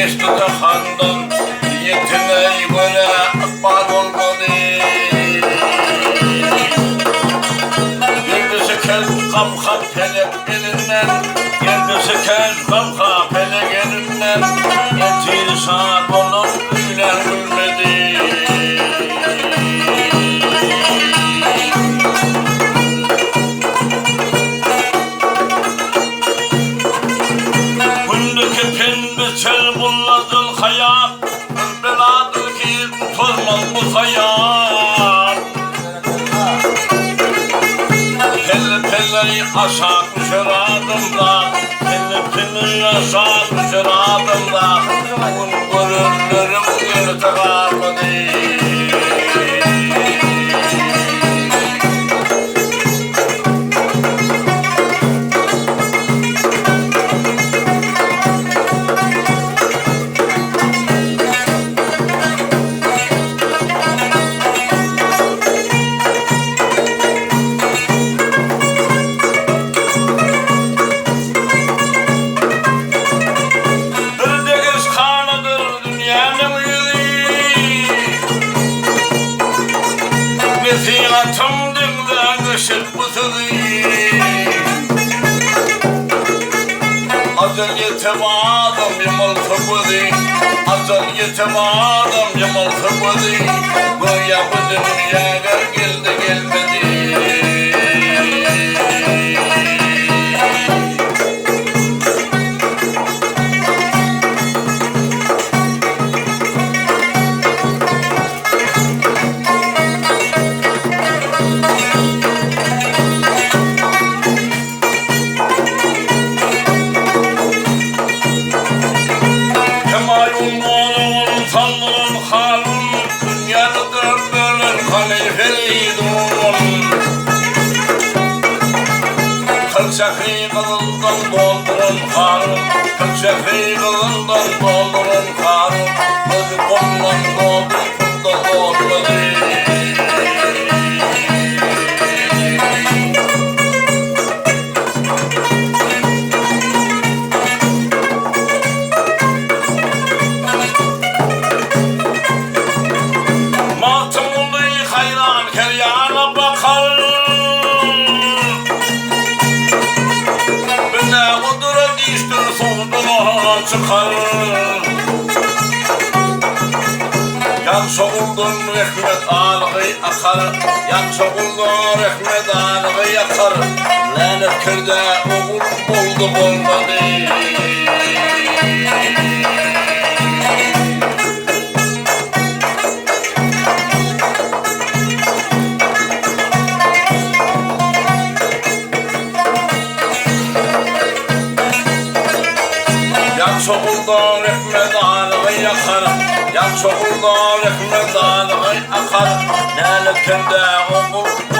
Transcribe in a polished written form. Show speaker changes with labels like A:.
A: geçti de handan niyetine göre akbar olmadı. Birisi kez kapka pelek elinden, birisi kez kapka pelek elinden, yetir saat onun gülen gülmedi. Gündeki pembe çel bulladın hayat, beladır ki tutulmaz bu hayat. Pelle pelleyi aşağı düşer adımda, pelle pelleyi aşağı düşer adımda. Görürlerim yerde kalmadı. Nesihatım dünden ışık bıtıdı. Azel yetemedim yamal tıbıdı. Azel yetemedim yamal tıbıdı. Goya bu dünyaya geldi gelmedi. Kırşehri kılından doldurun karım, Kırşehri kılından doldurun karım, gözü kolundan doldur, kumda doldurun. Matımlı hayran keryana bakar, çıkar. Yan soğuldun rahmet ağlığı akar, yan soğuldun rahmet ağlığı yakar. Lanet kırda oğul bulduk olmadı. Yan soğuldan rahmet ağlığı yakar, yan soğuldan rahmet ağlığı akar. Lanet kırda oğul